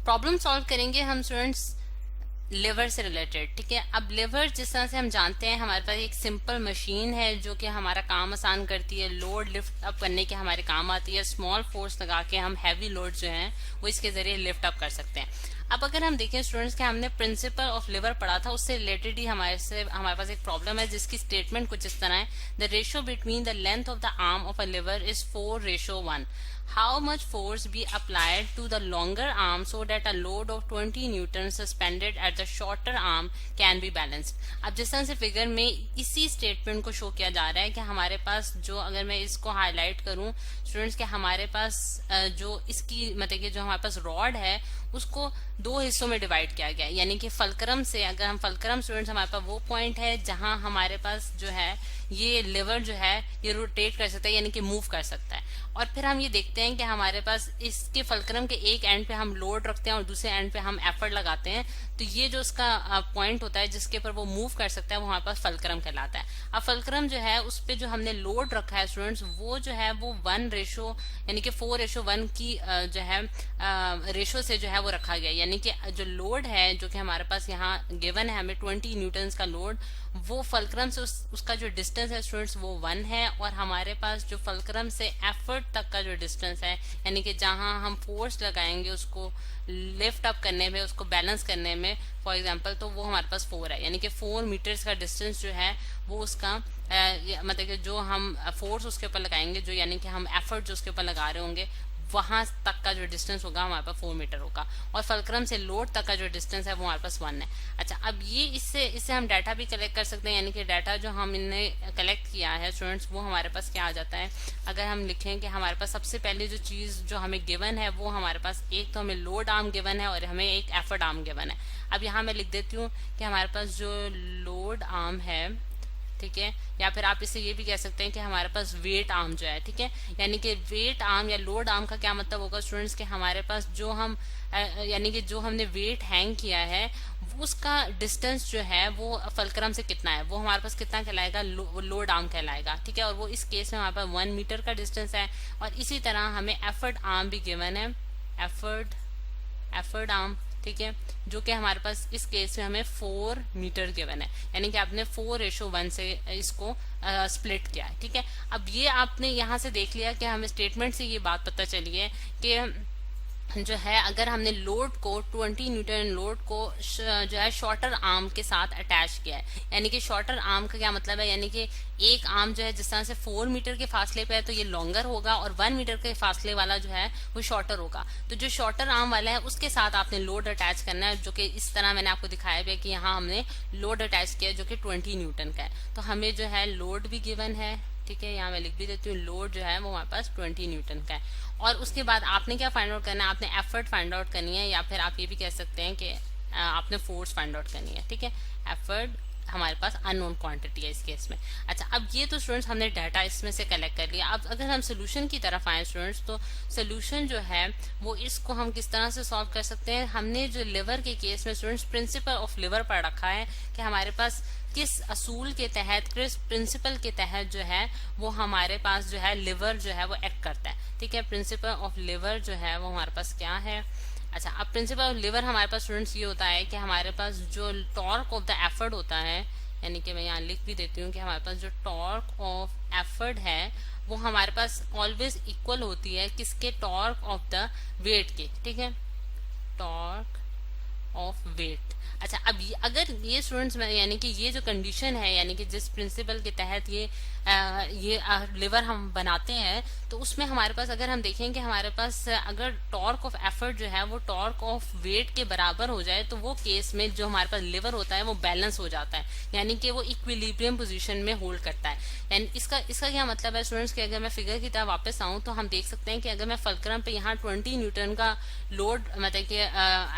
Problem solve करेंगे हम students liver से रिलेटेड। ठीक है, अब लिवर जिस तरह से हम जानते हैं हमारे पास एक सिंपल मशीन है जो कि हमारा काम आसान करती है, लोड लिफ्ट अप करने के हमारे काम आती है। स्मॉल फोर्स लगा के हम हैवी लोड जो है वो इसके जरिए लिफ्ट अप कर सकते हैं। अब अगर हम देखें स्टूडेंट्स कि हमने प्रिंसिपल ऑफ लिवर पढ़ा था, उससे रिलेटेड ही हमारे पास एक प्रॉब्लम है जिसकी स्टेटमेंट कुछ इस तरह है। The ratio between the length of the arm of a liver is 4:1। How much force be applied to the longer arm so that a load of 20 Newton suspended at the shorter arm can be balanced? अब जिस तरह से figure में इसी statement को show किया जा रहा है कि हमारे पास जो, अगर मैं इसको हाईलाइट करूं स्टूडेंट्स के, हमारे पास जो इसकी मतलब कि जो हमारे पास रॉड है उसको दो हिस्सों में डिवाइड किया गया है। यानी कि फलक्रम से, अगर हम फलक्रम स्टूडेंट्स, हमारे पास वो पॉइंट है जहां हमारे पास जो है ये लिवर जो है ये रोटेट कर सकता है यानी कि मूव कर सकता है। और फिर हम ये देखते हैं कि हमारे पास इसके फलक्रम के एक एंड पे हम लोड रखते हैं और दूसरे एंड पे हम एफर्ट लगाते हैं। तो ये जो उसका पॉइंट होता है जिसके ऊपर वो मूव कर सकता है वो हमारे पास फलक्रम कहलाता है। अब फलक्रम जो है उस पे जो हमने लोड रखा है स्टूडेंट्स वो जो है वो 1 यानी कि 4:1 की जो है रेशो से जो है वो रखा गया। यानी कि जो लोड है जो कि हमारे पास यहाँ गिवन है हमें 20 न्यूटन का लोड, वो फलक्रम से उसका जो डिस्टेंस है स्टूडेंट्स वो 1 है। और हमारे पास जो फलक्रम से एफर्ट तक का जो डिस्टेंस है यानी कि जहां हम फोर्स लगाएंगे उसको लिफ्ट अप करने में, उसको बैलेंस करने में फॉर एग्जांपल, तो वो हमारे पास 4 है। यानी कि 4 मीटर्स का डिस्टेंस जो है वो उसका मतलब कि जो हम फोर्स उसके ऊपर लगाएंगे, जो यानी कि हम एफर्ट जो उसके ऊपर लगा रहे होंगे वहां तक का जो डिस्टेंस होगा हमारे पास 4 मीटर होगा। और फलक्रम से लोड तक का जो डिस्टेंस है वो हमारे पास 1 है। अच्छा, अब ये इससे हम डाटा भी कलेक्ट कर सकते हैं। यानी कि डाटा जो हम इनने कलेक्ट किया है स्टूडेंट्स वो हमारे पास क्या आ जाता है। अगर हम लिखें कि हमारे पास सबसे पहले जो चीज जो हमें गिवन है वो हमारे पास एक तो हमें लोड आर्म गिवन है और हमें एक एफर्ट आर्म गिवन है। अब यहाँ मैं लिख देती हूँ कि हमारे पास जो लोड आर्म है, ठीक है, या फिर आप इसे ये भी कह सकते हैं कि हमारे पास वेट आर्म जो है, ठीक है, यानी कि वेट आर्म या लोड आर्म का क्या मतलब होगा स्टूडेंट्स कि हमारे पास जो हम यानी कि जो हमने वेट हैंग किया है उसका डिस्टेंस जो है वो फलक्रम से कितना है, वो हमारे पास कितना कहलाएगा, लोड आर्म कहलाएगा। ठीक है, और वो इस केस में हमारे पास 1 मीटर का डिस्टेंस है। और इसी तरह हमें एफर्ट आर्म भी गिवन है, एफर्ट आर्म, ठीक है, जो कि हमारे पास इस केस में हमें 4 मीटर गिवन है। यानी कि आपने 4:1 से इसको स्प्लिट किया है। ठीक है, अब ये आपने यहाँ से देख लिया कि हमें स्टेटमेंट से ये बात पता चली है कि जो है अगर हमने लोड को 20 न्यूटन लोड को जो है शॉर्टर आर्म के साथ अटैच किया है। यानी कि शॉर्टर आर्म का क्या मतलब है, यानी कि एक आर्म जो है जिस तरह से 4 मीटर के फासले पे है तो ये लॉन्गर होगा और 1 मीटर के फासले वाला जो है वो शॉर्टर होगा। तो जो शॉर्टर आर्म वाला है उसके साथ आपने लोड अटैच करना है, जो कि इस तरह मैंने आपको दिखाया भी है कि यहाँ हमने लोड अटैच किया जो कि 20 न्यूटन का है। तो हमें जो है लोड भी गिवन है, ठीक है, यहाँ मैं लिख भी देती हूँ, लोड जो है वो हमारे पास 20 न्यूटन का है। और उसके बाद आपने क्या फाइंड आउट करना है, आपने एफर्ट फाइंड आउट करनी है, या फिर आप ये भी कह सकते हैं कि आपने फोर्स फाइंड आउट करनी है। ठीक है, एफर्ट हमारे पास अननोन क्वांटिटी है इस केस में। अच्छा, अब ये तो स्टूडेंट्स हमने डाटा इसमें से कलेक्ट कर लिया। अब अगर हम सोल्यूशन की तरफ आए स्टूडेंट्स, तो सोल्यूशन जो है वो इसको हम किस तरह से सॉल्व कर सकते हैं। हमने जो लिवर के केस में स्टूडेंट्स प्रिंसिपल ऑफ लिवर पढ़ रखा है कि हमारे पास किस असूल के तहत, किस प्रिंसिपल के तहत जो है वो हमारे पास जो है लिवर जो है वो एक्ट करता है। ठीक है, प्रिंसिपल ऑफ लिवर जो है वो हमारे पास क्या है। अच्छा, अब प्रिंसिपल ऑफ लिवर हमारे पास स्टूडेंट्स ये होता है कि हमारे पास जो टॉर्क ऑफ द एफर्ट होता है, यानी कि मैं यहाँ लिख भी देती हूँ कि हमारे पास जो टॉर्क ऑफ एफर्ट है वो हमारे पास ऑलवेज इक्वल होती है किसके, टॉर्क ऑफ द वेट के। ठीक है, टॉर्क ऑफ वेट। अच्छा, अब अगर ये स्टूडेंट्स यानी कि ये जो कंडीशन है, यानी कि जिस प्रिंसिपल के तहत ये लिवर हम बनाते हैं, तो उसमें हमारे पास अगर हम देखें कि हमारे पास अगर टॉर्क ऑफ एफर्ट जो है वो टॉर्क ऑफ वेट के बराबर हो जाए तो वो केस में जो हमारे पास लिवर होता है वो बैलेंस हो जाता है, यानी कि वो इक्विलिब्रियम पोजीशन में होल्ड करता है। यानी इसका क्या मतलब है स्टूडेंट्स कि अगर मैं फिगर की तरफ वापस आऊँ तो हम देख सकते हैं कि अगर मैं फलक्रम पे यहाँ 20 न्यूटन का लोड मतलब कि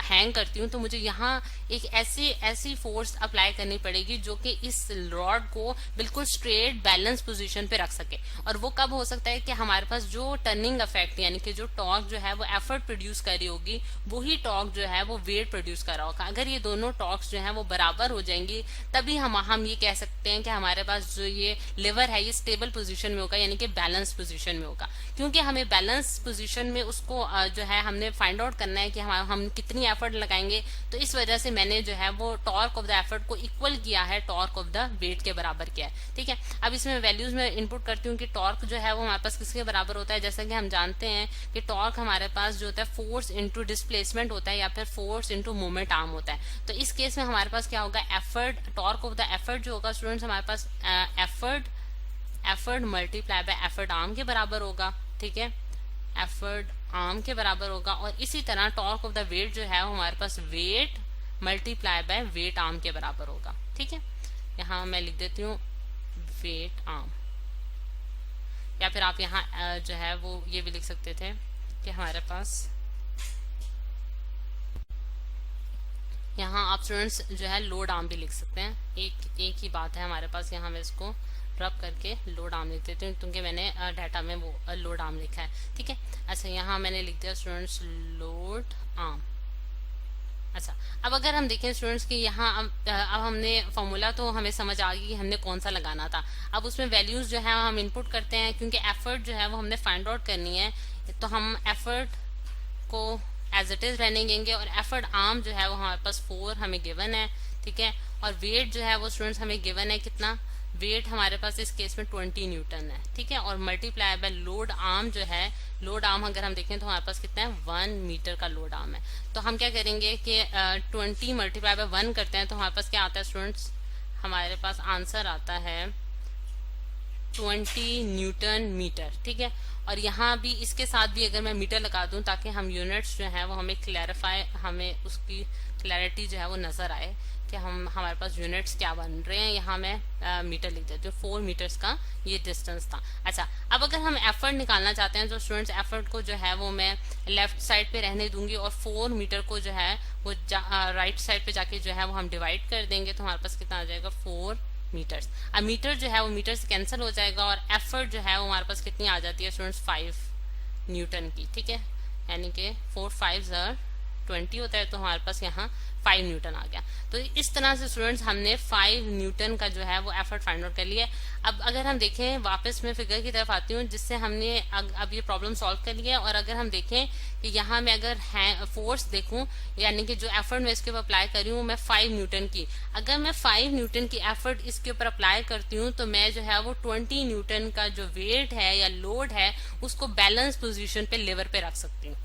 हैंग करती हूँ तो मुझे यहाँ एक ऐसी ऐसी फोर्स अप्लाई करनी पड़ेगी जो कि इस रॉड को बिल्कुल स्ट्रेट बैलेंस पोजीशन पे रख सके। और वो कब हो सकता है कि हमारे पास जो टर्निंग इफेक्ट यानी कि जो टॉर्क जो है वो एफर्ट प्रोड्यूस कर रही होगी, वही टॉर्क जो है वो वेट प्रोड्यूस कर रहा होगा। अगर ये दोनों टॉर्क्स जो है वो बराबर हो जाएंगी, तभी हम ये कह सकते हैं कि हमारे पास जो ये लिवर है ये स्टेबल पोजीशन में होगा, यानी कि बैलेंस पोजीशन में होगा। क्योंकि हमें बैलेंस पोजीशन में उसको जो है हमने फाइंड आउट करना है कि हम कितनी एफर्ट लगाएंगे, तो इस वजह से मैंने जो है वो टॉर्क ऑफ द एफर्ट को इक्वल किया है, टॉर्क ऑफ द वेट के बराबर किया है। ठीक है, अब इसमें वैल्यूज में इनपुट करती हूँ कि टॉर्क जो है वो हमारे पास किसके बराबर होता है। जैसा कि हम जानते हैं कि टॉर्क हमारे पास जो होता है फोर्स इंटू डिस्प्लेसमेंट होता है या फिर फोर्स इंटू मोमेंट आर्म होता है। तो इस केस में हमारे पास क्या होगा, effort, torque of the effort जो होगा स्टूडेंट्स हमारे पास effort multiply by effort arm के बराबर होगा। ठीक है, एफर्ट आर्म के बराबर होगा। और इसी तरह टॉर्क ऑफ द वेट जो है वो हमारे पास weight multiply by weight arm के बराबर होगा। ठीक है, यहाँ मैं लिख देती हूँ वेट आर्म, या फिर आप यहाँ जो है वो ये भी लिख सकते थे कि हमारे पास यहाँ आप स्टूडेंट्स जो है लोड आर्म भी लिख सकते हैं। एक ही बात है हमारे पास। यहाँ मैं इसको रब करके लोड आर्म लिख देती हूँ क्योंकि मैंने डाटा में वो लोड आर्म लिखा है। ठीक है, अच्छा यहाँ मैंने लिख दिया स्टूडेंट्स लोड आर्म। अच्छा, अब अगर हम देखें स्टूडेंट्स कि यहाँ अब हमने फॉर्मूला तो हमें समझ आ गई कि हमने कौन सा लगाना था। अब उसमें वैल्यूज जो है हम इनपुट करते हैं क्योंकि एफर्ट जो है वो हमने फाइंड आउट करनी है। तो हम एफर्ट को एज इट इज रहने देंगे और एफर्ट आर्म जो है वो हमारे पास 4 हमें गिवन है। ठीक है, और वेट जो है वो स्टूडेंट्स हमें गिवन है कितना, वेट हमारे पास इस केस में 20 न्यूटन है। ठीक है, और मल्टीप्लाई बाय लोड आर्म जो है, लोड आर्म अगर हम देखें तो हमारे पास कितना है 1 मीटर का लोड आर्म है। तो हम क्या करेंगे कि 20 मल्टीप्लाई बाय 1 करते हैं तो हमारे पास क्या आता है स्टूडेंट्स, हमारे पास आंसर आता है 20 न्यूटन मीटर। ठीक है, और यहाँ भी इसके साथ भी अगर मैं मीटर लगा दूं ताकि हम यूनिट्स जो है वो हमें क्लैरिफाई, हमें उसकी क्लैरिटी जो है वो नजर आए कि हमारे पास यूनिट्स क्या बन रहे हैं। यहाँ मैं मीटर लिख देती हूँ, 4 मीटर्स का ये डिस्टेंस था। अच्छा, अब अगर हम एफर्ट निकालना चाहते हैं तो स्टूडेंट्स एफर्ट को जो है वो मैं लेफ्ट साइड पे रहने दूंगी और 4 मीटर को जो है वो राइट साइड पे जाके जो है वो हम डिवाइड कर देंगे। तो हमारे पास कितना आ जाएगा 4 मीटर्स। अब मीटर जो है वो मीटर से कैंसिल हो जाएगा और एफर्ट जो है वो हमारे पास कितनी आ जाती है स्टूडेंट्स 5 न्यूटन की। ठीक है, यानी कि 4 5 20 होता है, तो हमारे पास यहाँ 5 न्यूटन आ गया। तो इस तरह से स्टूडेंट्स हमने 5 न्यूटन का जो है वो एफर्ट फाइंड आउट कर लिया। अब अगर हम देखें वापस मैं फिगर की तरफ आती हूँ जिससे हमने अब ये प्रॉब्लम सॉल्व कर लिया। और अगर हम देखें कि यहाँ मैं अगर फोर्स देखूं यानी कि जो एफर्ट मैं इसके ऊपर अप्लाई कर रही हूँ मैं 5 न्यूटन की, अगर मैं 5 न्यूटन की एफर्ट इसके ऊपर अप्लाई करती हूँ तो मैं जो है वो 20 न्यूटन का जो वेट है या लोड है उसको बैलेंस पोजीशन पे लेवर पे रख सकती हूँ।